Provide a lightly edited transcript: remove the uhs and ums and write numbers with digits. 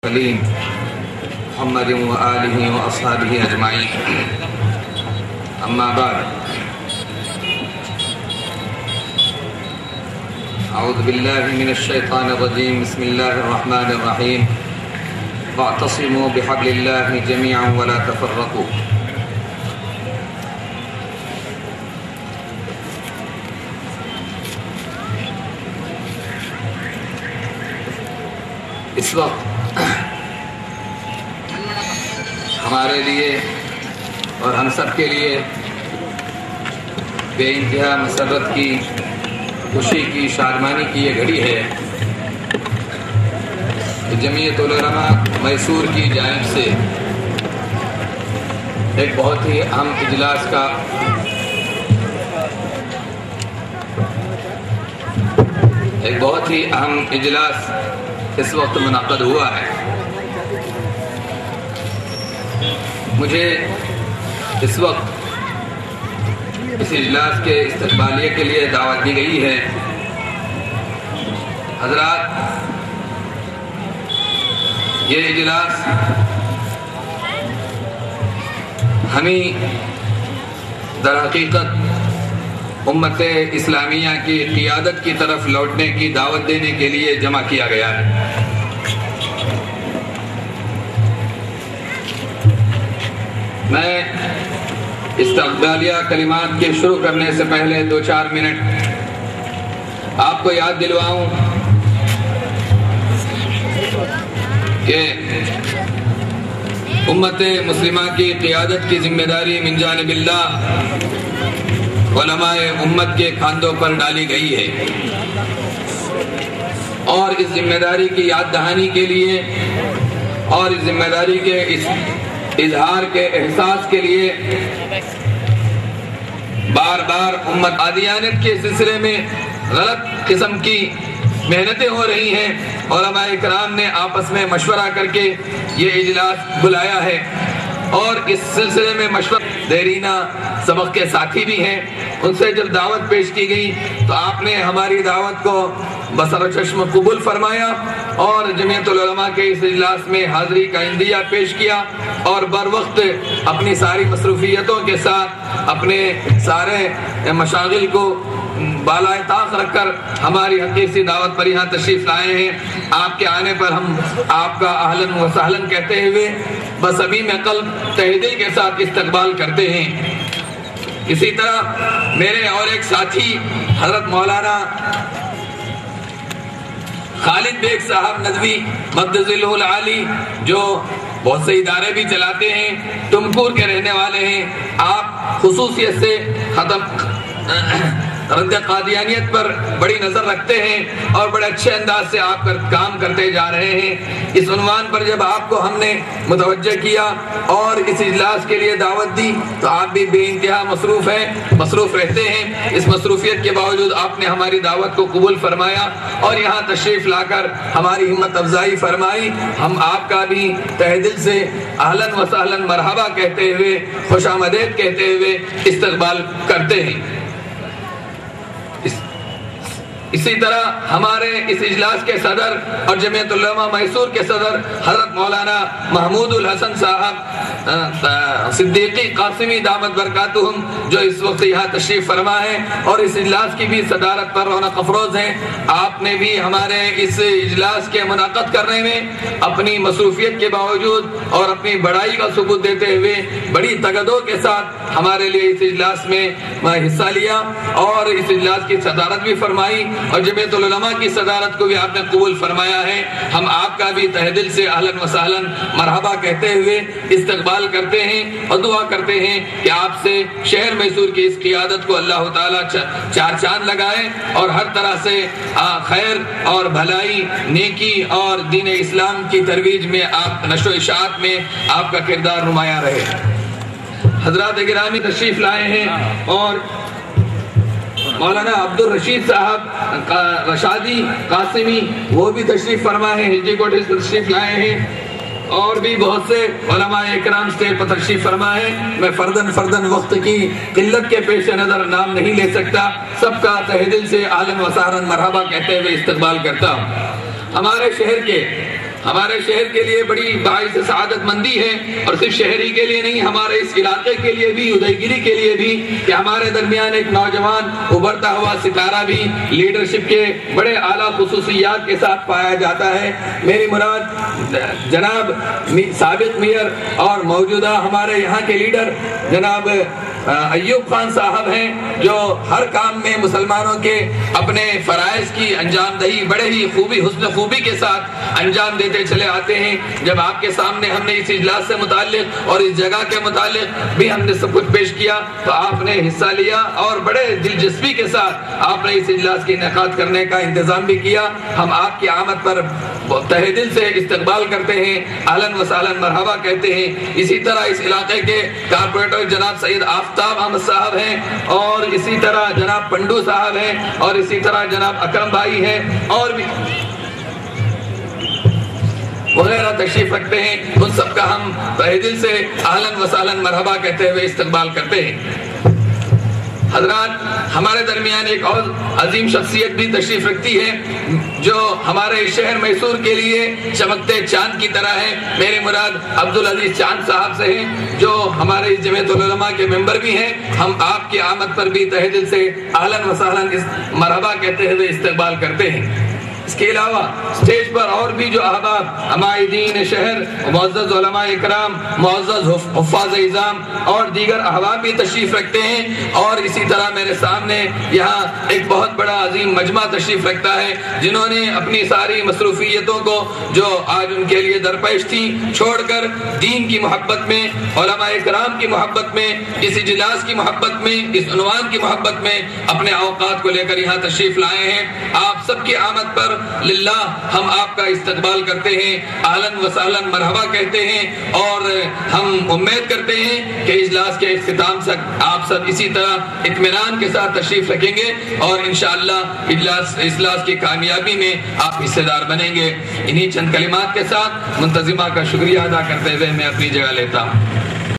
سلیم محمد وآلہ وأصحابہ اجمعین اما بعد اعوذ باللہ من الشیطان الرجیم بسم اللہ الرحمن الرحیم واعتصموا بحبل اللہ جميعا ولا تفرقوا۔ اس وقت ہمارے لیے اور ہم سب کے لیے بے انتہا مسرت کی، خوشی کی، شادمانی کی یہ گھڑی ہے کہ جمعیت العلماء میسور کی جانب سے ایک بہت ہی اہم اجلاس کا اجلاس اس وقت منعقد ہوا ہے۔ مجھے اس وقت اس اجلاس کے استقبالیہ کے لیے دعوت دی گئی ہے۔ حضرات، یہ اجلاس ہمیں در حقیقت امت اسلامیہ کی قیادت کی طرف لوٹنے کی دعوت دینے کے لیے جمع کیا گیا ہے۔ میں استقبالیہ کلمات کے شروع کرنے سے پہلے 2-4 منٹ آپ کو یاد دلواؤں کہ امت مسلمہ کی قیادت کی ذمہ داری من جانب اللہ علماء امت کے کاندھوں پر ڈالی گئی ہے، اور اس ذمہ داری کی یاد دہانی کے لیے اور اس ذمہ داری کے اس اظہار کے احساس کے لیے بار بار امت عادیانت کے سلسلے میں غلط قسم کی محنتیں ہو رہی ہیں۔ علماء کرام نے آپس میں مشورہ کر کے یہ اجلاس بلایا ہے، اور اس سلسلے میں مشورہ دیرینہ سبق کے ساتھی بھی ہیں۔ ان سے جب دعوت پیش کی گئی تو آپ نے ہماری دعوت کو بصر چشم قبول فرمایا اور جمعیت العلماء کے اس اجلاس میں حاضری کا عندیہ پیش کیا، اور بر وقت اپنی ساری مصروفیتوں کے ساتھ اپنے سارے مشاغل کو بالائے طاق رکھ کر ہماری حقیقی دعوت پر یہاں تشریف لائے ہیں۔ آپ کے آنے پر ہم آپ کا اہلاً و سہلاً کہتے ہوئے بس ابھی میں قلب تہ دل کے ساتھ استقبال کرتے ہیں۔ اسی طرح میرے اور ایک ساتھی حضرت مولانا خالد بیگ صاحب ندوی مقدس اللہ العالی، جو بہت سے ادارے بھی چلاتے ہیں، ٹمکور کے رہنے والے ہیں، آپ خصوصیت سے رد قادیانیت پر بڑی نظر رکھتے ہیں اور بڑے اچھے انداز سے آپ کام کرتے جا رہے ہیں۔ اس عنوان پر جب آپ کو ہم نے متوجہ کیا اور اس اجلاس کے لیے دعوت دی تو آپ بھی بے انتہا مصروف رہتے ہیں۔ اس مصروفیت کے باوجود آپ نے ہماری دعوت کو قبول فرمایا اور یہاں تشریف لا کر ہماری ہمت افزائی فرمائی۔ ہم آپ کا بھی تہ دل سے اہلاً و سہلاً مرحبا کہتے ہوئے، خوش آمدید کہتے ہوئے استقبال کرتے ہیں۔ اسی طرح ہمارے اس اجلاس کے صدر اور جمعیت العلماء میسور کے صدر حضرت مولانا محمود الحسن صاحب صدیقی قاسمی دامت برکاتہم، جو اس وقت یہاں تشریف فرما ہے اور اس اجلاس کی بھی صدارت پر رونق افروز ہیں، آپ نے بھی ہمارے اس اجلاس کے منعقد کرنے میں اپنی مصروفیت کے باوجود اور اپنی بڑائی کا ثبوت دیتے ہوئے بڑی تگدو کے ساتھ ہمارے لیے اس اجلاس میں حصہ لیا اور اس اجلاس کی صدارت بھی فرمائی، اور جمعیت العلماء کی صدارت کو بھی آپ نے قبول فرمایا ہے۔ ہم آپ کا بھی تہ دل سے اہلاً و سہلاً مرحبا کہتے ہوئے استقبال کرتے ہیں اور دعا کرتے ہیں کہ آپ سے شہر میسور کی اس قیادت کو اللہ تعالیٰ چار چاند لگائے اور ہر طرح سے خیر اور بھلائی، نیکی اور دین اسلام کی ترویج میں آپ نشر و اشاعت میں آپ کا کردار نمایاں رہے۔ حضرات گرامی تشریف لائے ہیں اور مولانا عبد الرشید صاحب رشادی قاسمی وہ بھی تشریف فرما ہے، ہجری کوٹھی سے تشریف لائے ہیں، اور بھی بہت سے علماء اکرام اسٹیج پر تشریف فرما ہے۔ میں فردن وقت کی قلت کے پیش نظر نام نہیں لے سکتا، سب کا تہ دل سے اہلاً و سہلاً مرحبا کہتے ہوئے استقبال کرتا ہوں۔ ہمارے شہر کے ہمارے شہر کے لیے بڑی باعث سعادت مندی ہے، اور صرف شہری کے لیے نہیں، ہمارے اس علاقے کے لیے بھی، ادے گیری کے لیے بھی، کہ ہمارے درمیان ایک نوجوان ابھرتا ہوا ستارہ بھی لیڈرشپ کے بڑے اعلیٰ خصوصیات کے ساتھ پایا جاتا ہے۔ میری مراد جناب سابق میئر اور موجودہ ہمارے یہاں کے لیڈر جناب ایوب خان صاحب ہیں، جو ہر کام میں مسلمانوں کے اپنے فرائض کی انجام دہی بڑے ہی حسن خوبی کے ساتھ انجام دیتے چلے آتے ہیں۔ جب آپ کے سامنے ہم نے اس اجلاس سے متعلق اور اس جگہ کے متعلق بھی ہم نے سب کچھ پیش کیا تو آپ نے حصہ لیا، اور بڑے دلچسپی کے ساتھ آپ نے اس اجلاس کی انعقاد کرنے کا انتظام بھی کیا۔ ہم آپ کی آمد پر تہہ دل سے استقبال کرتے ہیں، اہلاً و سہلاً مرحبا کہتے ہیں۔ اسی طرح اس علاقے کے کارپوریٹر جناب سید آفتاب احمد صاحب ہیں، اور اسی طرح جناب پنڈو صاحب ہیں، اور اسی طرح جناب اکرم بھائی ہیں، اور بھی وغیرہ تشریف رکھتے ہیں۔ ان سب کا ہم تہہ دل سے اہلاً و سہلاً مرحبا کہتے ہوئے استقبال کرتے ہیں۔ حضرات، ہمارے درمیان ایک اور عظیم شخصیت بھی تشریف رکھتی ہے جو ہمارے شہر میسور کے لیے چمکتے چاند کی طرح ہے۔ میری مراد عبدالعزیز چاند صاحب سے ہیں، جو ہمارے جمعیت العلماء کے ممبر بھی ہیں۔ ہم آپ کی آمد پر بھی تہہ دل سے اہلاً و سہلاً مرحبا کہتے ہوئے استقبال کرتے ہیں۔ اس کے علاوہ سٹیج پر اور بھی جو احباب عمائدین شہر، معزز علماء اکرام، معزز حفاظ اعظام اور دیگر احباب بھی تشریف رکھتے ہیں، اور اسی طرح میرے سامنے یہاں ایک بہت بڑا عظیم مجمع تشریف رکھتا ہے، جنہوں نے اپنی ساری مصروفیتوں کو جو آج ان کے لیے درپیش تھیں چھوڑ کر دین کی محبت میں، علماء اکرام کی محبت میں، اس اجلاس کی محبت میں، اس عنوان کی محبت میں اپنے اوقات کو لے کر یہاں تشریف لائے ہیں۔ آپ سب کی آمد پر للہ ہم آپ کا استقبال کرتے ہیں، اہلاً و سہلاً مرحبا کہتے ہیں، اور ہم امید کرتے ہیں کہ اجلاس کے اختتام تک آپ سب اسی طرح اطمینان کے ساتھ تشریف رکھیں گے، اور انشاءاللہ اجلاس کی کامیابی میں آپ حصے دار بنیں گے۔ انہی چند کلمات کے ساتھ منتظمہ کا شکریہ ادا کرتے ہوئے میں اپنی جگہ لیتا ہوں۔